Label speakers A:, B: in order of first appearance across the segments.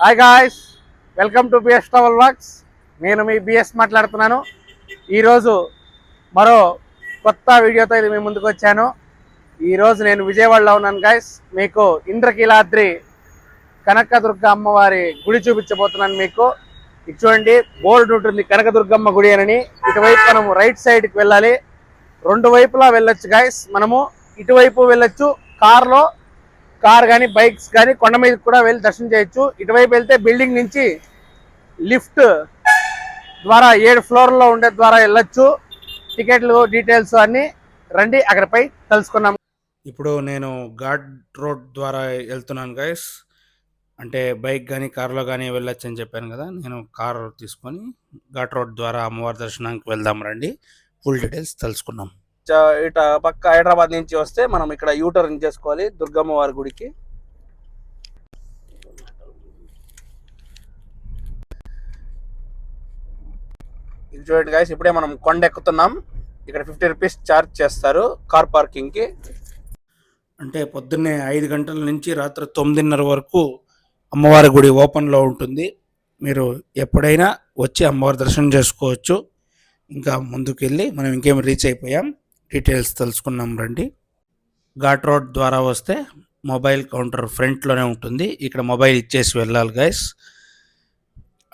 A: Hi guys, welcome to BS travel works. నేను మీ BS మాట్లాడుతున్నాను. ఈరోజు మరో కొత్త వీడియోతో ఇది మీ ముందుకు వచ్చాను. ఈరోజు నేను విజయవాడలో ఉన్నాను గాయ్స్. మీకు ఇంద్రకీలాద్రి కనకదుర్గ అమ్మవారి గుడి చూపించబోతున్నాను. మీకు ఇది చూడండి, బోర్డు ఉంటుంది కనకదుర్గమ్మ గుడి అని. ఇటువైపు మనము రైట్ సైడ్కి వెళ్ళాలి. రెండు వైపులా వెళ్ళొచ్చు గాయ్స్. మనము ఇటువైపు వెళ్ళొచ్చు, కార్ కానీ బైక్స్ కానీ కొండ మీద కూడా వెళ్ళి దర్శనం చేయొచ్చు. ఇటువైపు వెళ్తే బిల్డింగ్ నుంచి లిఫ్ట్ ద్వారా 7 ఫ్లోర్లో ఉండే ద్వారా వెళ్ళొచ్చు. టికెట్లు డీటెయిల్స్ అన్నీ రండి అక్కడిపై తెలుసుకున్నాం. ఇప్పుడు నేను ఘాట్ రోడ్ ద్వారా వెళ్తున్నాను గైస్. అంటే బైక్ కానీ కార్లో కానీ వెళ్ళొచ్చు అని చెప్పాను కదా. నేను కార్ తీసుకొని ఘాట్ రోడ్ ద్వారా అమ్మవారి దర్శనానికి వెళ్దాం రండి. ఫుల్ డీటెయిల్స్ తెలుసుకున్నాం. ఇట పక్క హైదరాబాద్ నుంచి వస్తే మనం ఇక్కడ యూటర్న్ చేసుకోవాలి దుర్గమ్మ వారి గుడికి. ఇది చూడండి గాయస్, ఇప్పుడే మనం కొండ ఎక్కుతున్నాం. ఇక్కడ 50 రూపీస్ ఛార్జ్ చేస్తారు కార్ పార్కింగ్కి. అంటే పొద్దున్నే 5 గంటల నుంచి రాత్రి 9:30 వరకు అమ్మవారి గుడి ఓపెన్లో ఉంటుంది. మీరు ఎప్పుడైనా వచ్చి అమ్మవారి దర్శనం చేసుకోవచ్చు. ఇంకా ముందుకు వెళ్ళి మనం ఇంకేం రీచ్ అయిపోయాం. డీటెయిల్స్ తెలుసుకున్నాం రండి. ఘాట్ రోడ్ ద్వారా వస్తే మొబైల్ కౌంటర్ ఫ్రంట్లోనే ఉంటుంది. ఇక్కడ మొబైల్ ఇచ్చేసి వెళ్ళాలి గైస్.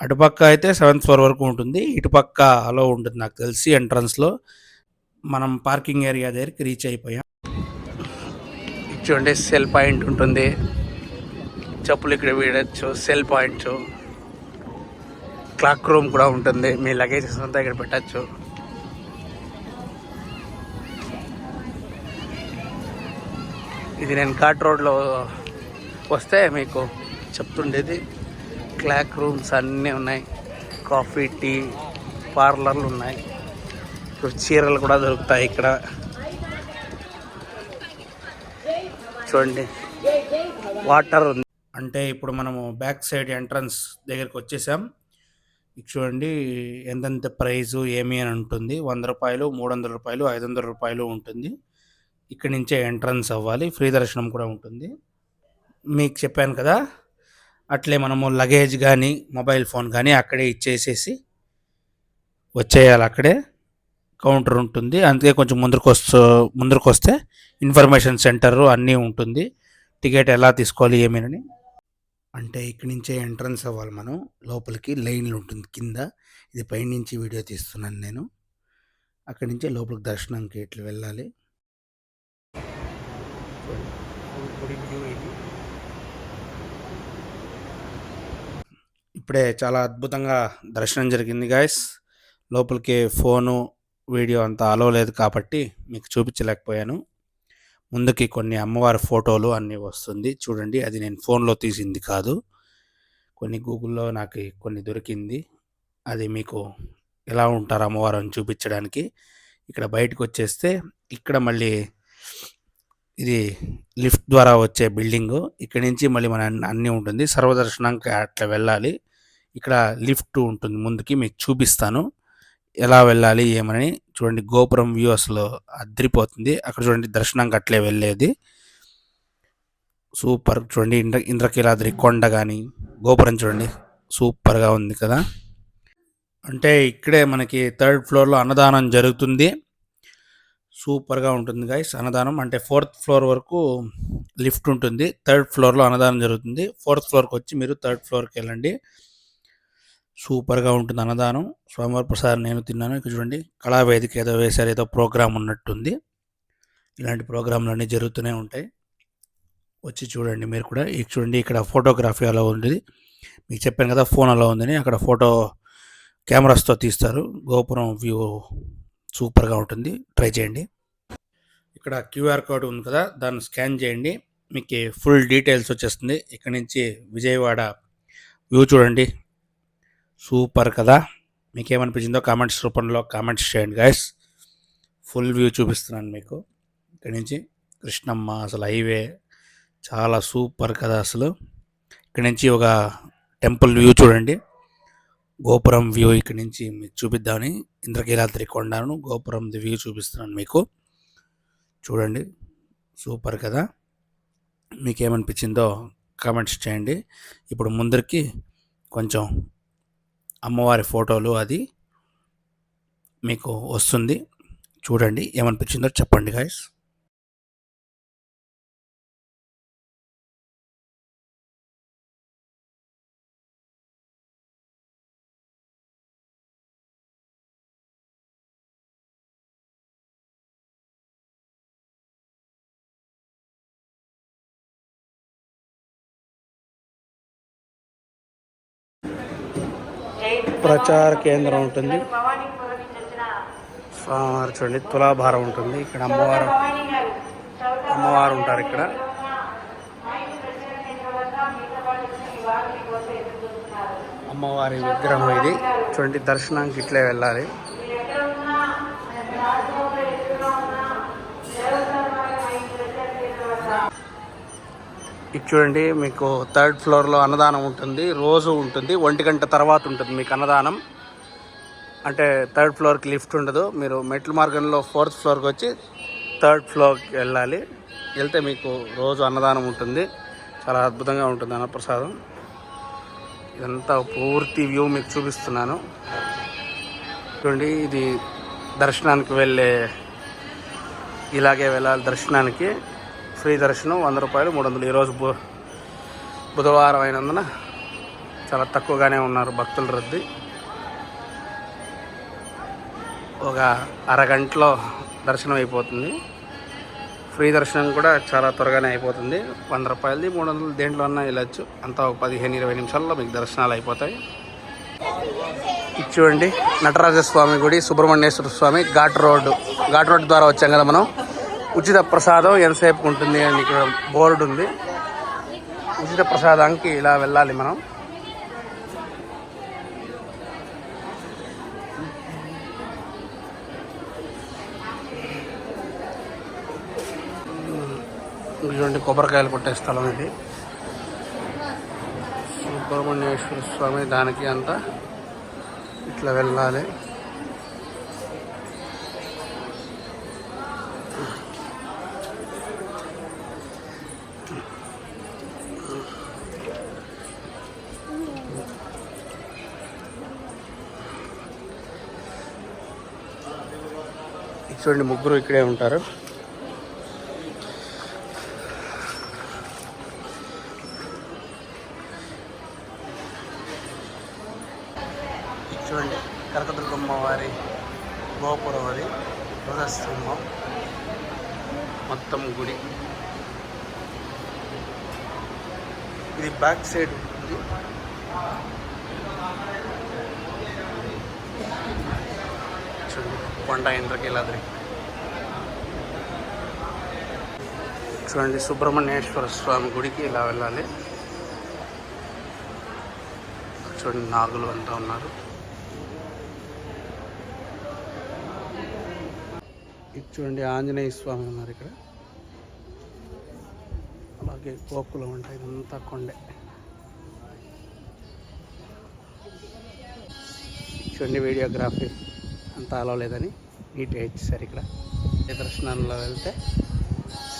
A: అటుపక్క అయితే 7th ఫ్లోర్ వరకు ఉంటుంది. ఇటుపక్క అలో ఉంటుంది నాకు తెలిసి ఎంట్రన్స్లో. మనం పార్కింగ్ ఏరియా దగ్గరికి రీచ్ అయిపోయాం. చూడండి, సెల్ పాయింట్ ఉంటుంది. చెప్పులు ఇక్కడ వీడచ్చు. సెల్ పాయింట్స్, క్లాక్ రూమ్ కూడా ఉంటుంది. మీ లగేజెస్ అంతా ఇక్కడ పెట్టచ్చు. ఇది నేను ఘాట్ రోడ్లో వస్తే మీకు చెప్తుండేది. క్లాక్ రూమ్స్ అన్నీ ఉన్నాయి. కాఫీ, టీ పార్లర్లు ఉన్నాయి. ఇప్పుడు చీరలు కూడా దొరుకుతాయి ఇక్కడ. చూడండి, వాటర్ ఉంది. అంటే ఇప్పుడు మనము బ్యాక్ సైడ్ ఎంట్రన్స్ దగ్గరికి వచ్చేసాం. చూడండి ఎంతెంత ప్రైజు ఏమి అని ఉంటుంది. 100 రూపాయలు, 300 రూపాయలు, 500 రూపాయలు ఉంటుంది. ఇక్కడి నుంచే ఎంట్రన్స్ అవ్వాలి. ఫ్రీ దర్శనం కూడా ఉంటుంది. మీకు చెప్పాను కదా, అట్లే మనము లగేజ్ కానీ మొబైల్ ఫోన్ కానీ అక్కడే ఇచ్చేసేసి వచ్చేయాలి. అక్కడే కౌంటర్ ఉంటుంది. అందుకే కొంచెం ముందరకు వస్తే ఇన్ఫర్మేషన్ సెంటర్ అన్నీ ఉంటుంది. టికెట్ ఎలా తీసుకోవాలి ఏమేనని. అంటే ఇక్కడి నుంచే ఎంట్రన్స్ అవ్వాలి మనం. లోపలికి లైన్లు ఉంటుంది కింద. ఇది పైనుంచి వీడియో తీస్తున్నాను నేను. అక్కడి నుంచే లోపలికి దర్శనంకి ఇట్లా వెళ్ళాలి. ఇప్పుడే చాలా అద్భుతంగా దర్శనం జరిగింది గాయస్. లోపలికి ఫోను వీడియో అంతా అలో లేదు కాబట్టి మీకు చూపించలేకపోయాను. ముందుకి కొన్ని అమ్మవారి ఫోటోలు అన్నీ వస్తుంది చూడండి. అది నేను ఫోన్లో తీసింది కాదు, కొన్ని గూగుల్లో నాకు కొన్ని దొరికింది. అది మీకు ఎలా ఉంటారు అమ్మవారు అని చూపించడానికి. ఇక్కడ బయటకు వచ్చేస్తే ఇక్కడ మళ్ళీ ఇది లిఫ్ట్ ద్వారా వచ్చే బిల్డింగు. ఇక్కడి నుంచి మళ్ళీ మన అన్నీ ఉంటుంది. సర్వదర్శనానికి అట్లా వెళ్ళాలి. ఇక్కడ లిఫ్ట్ ఉంటుంది ముందుకి, మీకు చూపిస్తాను ఎలా వెళ్ళాలి ఏమని. చూడండి, గోపురం వ్యూ అసలు అద్రిపోతుంది. అక్కడ చూడండి దర్శనంకి అట్లే వెళ్ళేది. సూపర్. చూడండి ఇంద్రకీలాద్రి కొండ కానీ గోపురం చూడండి సూపర్గా ఉంది కదా. అంటే ఇక్కడే మనకి 3rd ఫ్లోర్లో అన్నదానం జరుగుతుంది. సూపర్గా ఉంటుంది గైస్ అన్నదానం. అంటే 4th ఫ్లోర్ వరకు లిఫ్ట్ ఉంటుంది. 3rd ఫ్లోర్లో అన్నదానం జరుగుతుంది. 4th ఫ్లోర్కి వచ్చి మీరు 3rd ఫ్లోర్కి వెళ్ళండి. సూపర్గా ఉంటుంది అన్నదానం. స్వామివారి ప్రసాదం నేను తిన్నాను. ఇక్కడ చూడండి కళావేదిక ఏదో వేశారు, ఏదో ప్రోగ్రామ్ ఉన్నట్టుంది. ఇలాంటి ప్రోగ్రాంలు అన్నీ జరుగుతూనే ఉంటాయి. వచ్చి చూడండి మీరు కూడా. చూడండి ఇక్కడ ఫోటోగ్రఫీ అలా ఉంది. మీకు చెప్పాను కదా ఫోన్ అలా ఉందని. అక్కడ ఫోటో కెమెరాస్తో తీస్తారు. గోపురం వ్యూ సూపర్గా ఉంటుంది. ట్రై చేయండి. ఇక్కడ క్యూఆర్ కోడ్ ఉంది కదా, దాన్ని స్కాన్ చేయండి. మీకు ఫుల్ డీటెయిల్స్ వచ్చేస్తుంది. ఇక్కడ నుంచి విజయవాడ వ్యూ చూడండి. సూపర్ కదా. మీకు ఏమనిపించిందో కామెంట్స్ రూపంలో కామెంట్స్ చేయండి గాయస్. ఫుల్ వ్యూ చూపిస్తున్నాను మీకు. ఇక్కడ నుంచి కృష్ణమ్మ అసలు హైవే చాలా సూపర్ కదా అసలు. ఇక్కడ నుంచి ఒక టెంపుల్ వ్యూ చూడండి. గోపురం వ్యూ ఇక్కడ నుంచి మీకు చూపిద్దామని ఇంద్రకీలాద్రి కొండను గోపురం వ్యూ చూపిస్తున్నాను మీకు. చూడండి సూపర్ కదా. మీకేమనిపించిందో కామెంట్స్ చేయండి. ఇప్పుడు ముందరికి కొంచెం అమ్మవారి ఫోటోలు అది మీకు వస్తుంది, చూడండి. ఏమనిపించిందో చెప్పండి గాయస్. ప్రచార కేంద్రం ఉంటుంది, స్వామివారు చూడండి, తులాభారం ఉంటుంది. ఇక్కడ అమ్మవారు ఉంటారు. ఇక్కడ అమ్మవారి విగ్రహం ఇది చూడండి. దర్శనానికి ఇట్లే వెళ్ళాలి. ఇది చూడండి, మీకు 3rd ఫ్లోర్లో అన్నదానం ఉంటుంది. రోజు ఉంటుంది, 1 గంట తర్వాత ఉంటుంది మీకు అన్నదానం. అంటే 3rd ఫ్లోర్కి లిఫ్ట్ ఉండదు. మీరు మెట్ల మార్గంలో 4th ఫ్లోర్కి వచ్చి 3rd ఫ్లోర్కి వెళ్ళాలి. వెళ్తే మీకు రోజు అన్నదానం ఉంటుంది. చాలా అద్భుతంగా ఉంటుంది అన్నప్రసాదం. ఇదంతా పూర్తి వ్యూ మీకు చూపిస్తున్నాను చూడండి. ఇది దర్శనానికి ఇలాగే వెళ్ళాలి. దర్శనానికి ఫ్రీ దర్శనం 100 రూపాయలు, 300. ఈరోజు బుధవారం అయినందున చాలా తక్కువగానే ఉన్నారు భక్తుల రద్దీ. ఒక అరగంటలో దర్శనం అయిపోతుంది. ఫ్రీ దర్శనం కూడా చాలా త్వరగానే అయిపోతుంది. 100 రూపాయలది, 300 దేంట్లో అన్నా వెళ్ళచ్చు. అంతా ఒక 15-20 నిమిషాల్లో మీకు దర్శనాలు అయిపోతాయి. ఇది చూడండి, నటరాజస్వామి గుడి, సుబ్రహ్మణ్యేశ్వర స్వామి, ఘాట్ రోడ్డు ద్వారా వచ్చాం కదా మనం. ఉచిత ప్రసాదం ఎంతసేపు ఉంటుంది అని ఇక్కడ బోర్డు ఉంది. ఉచిత ప్రసాదానికి ఇలా వెళ్ళాలి మనం. ఇటువంటి కొబ్బరికాయలు కొట్టే స్థలం ఇది. సుబ్రహ్మణ్యేశ్వర స్వామి, దానికి అంతా ఇట్లా వెళ్ళాలి. చూడండి, ముగ్గురు ఇక్కడే ఉంటారు. చూడండి, కనకదుర్గమ్మ వారి గోపురం, అది ధ్వజస్తంభం, మొత్తం గుడి. ఇది బ్యాక్ సైడ్ ఉంటుంది. చూడండి, కొండ ఇంద్రకీలాద్రి. చూడండి, సుబ్రహ్మణ్యేశ్వర స్వామి గుడికి ఇలా వెళ్ళాలి. చూడండి, నాగులు అంతా ఉన్నారు. ఇది చూడండి, ఆంజనేయ స్వామి ఉన్నారు ఇక్కడ. అలాగే గోకులం ఉంటాయి, ఇదంతా కొండే. చూడండి, వీడియోగ్రఫీ అంతా అలవలేదని నీట్గా ఇచ్చేసారు ఇక్కడ. దర్శనంలో వెళ్తే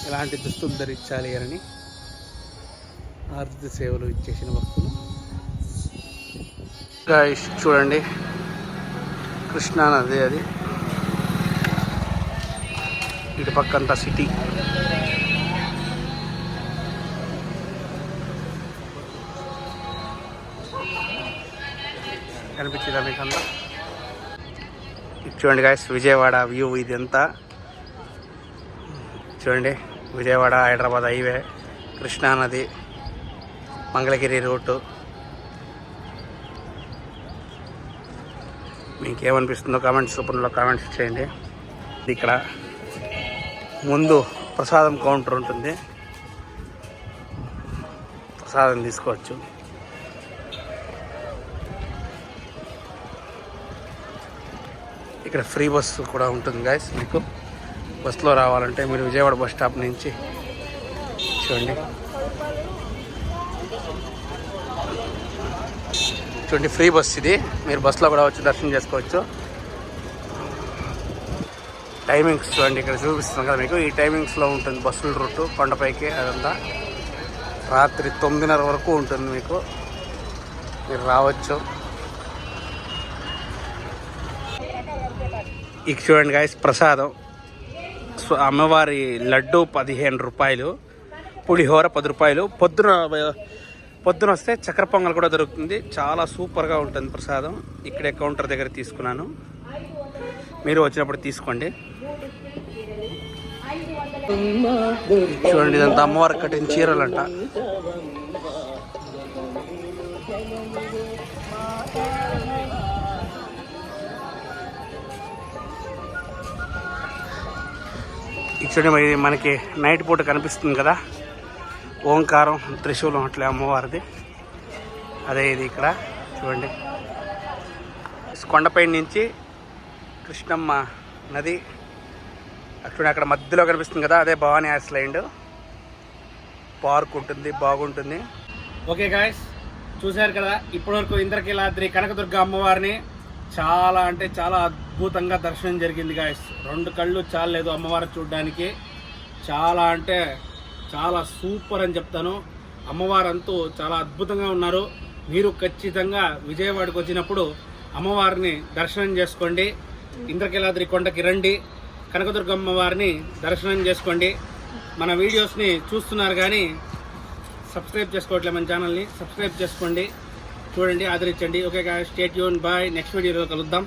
A: ఎలాంటి దుస్తులు ధరించాలి అని ఆర్థిక సేవలు ఇచ్చేసిన భక్తులు. చూడండి, కృష్ణా నది, అది ఇటు పక్కంతా సిటీ. కనిపించిందా మీకు అంతా? చూడండి గాయస్, విజయవాడ వ్యూ ఇదంతా. చూడండి, విజయవాడ హైదరాబాద్ హైవే, కృష్ణానది, మంగళగిరి రూటు. మీకు ఏమనిపిస్తుందో కామెంట్స్ రూపంలో కామెంట్స్ చేయండి. ఇక్కడ ముందు ప్రసాదం కౌంటర్ ఉంటుంది, ప్రసాదం తీసుకోవచ్చు. ఇక్కడ ఫ్రీ బస్సు కూడా ఉంటుంది గాయస్. మీకు బస్సులో రావాలంటే మీరు విజయవాడ బస్ స్టాప్ నుంచి చూడండి. చూడండి, ఫ్రీ బస్ ఇది. మీరు బస్సులో కూడా వచ్చి దర్శనం చేసుకోవచ్చు. టైమింగ్స్ చూడండి, ఇక్కడ చూపిస్తున్నాం కదా మీకు. ఈ టైమింగ్స్లో ఉంటుంది బస్సుల రూటు కొండపైకి. అదంతా రాత్రి 9:30 వరకు ఉంటుంది మీకు, మీరు రావచ్చు. ఇక చూడండి గాయస్, ప్రసాదం అమ్మవారి లడ్డు 15 రూపాయలు, పులిహోర 10 రూపాయలు. పొద్దున వస్తే చక్కెర పొంగల్ కూడా దొరుకుతుంది. చాలా సూపర్గా ఉంటుంది ప్రసాదం. ఇక్కడే కౌంటర్ దగ్గర తీసుకున్నాను, మీరు వచ్చినప్పుడు తీసుకోండి. చూడండి, ఇదంతా అమ్మవారి కట్టిన చీరలంట. చూడండి, మనకి నైట్ పూట కనిపిస్తుంది కదా ఓంకారం, త్రిశూలం అట్లే అమ్మవారిది. అదే ఇది ఇక్కడ చూడండి, కొండపై నుంచి కృష్ణమ్మ నది అక్కడ మధ్యలో కనిపిస్తుంది కదా, అదే భవానీ ఐలాండ్. పార్క్ ఉంటుంది, బాగుంటుంది. ఓకే గాయస్, చూశారు కదా ఇప్పటివరకు ఇంద్రకీలాద్రి కనకదుర్గ అమ్మవారిని. చాలా అంటే చాలా అద్భుతంగా దర్శనం జరిగింది గాయస్. 2 కళ్ళు చాలలేదు అమ్మవారిని చూడడానికి. చాలా అంటే చాలా సూపర్ అని చెప్తాను. అమ్మవారంతా చాలా అద్భుతంగా ఉన్నారు. మీరు ఖచ్చితంగా విజయవాడకు వచ్చినప్పుడు అమ్మవారిని దర్శనం చేసుకోండి. ఇంద్రకీలాద్రి కొండకి రండి, కనకదుర్గ అమ్మవారిని దర్శనం చేసుకోండి. మన వీడియోస్ని చూస్తున్నారు కానీ సబ్స్క్రైబ్ చేసుకోవట్లేదు మన ఛానల్ని. సబ్స్క్రైబ్ చేసుకోండి, చూడండి, ఆదరించండి. Okay guys, stay tune, bye. Next వీడియోలో కలుద్దాం.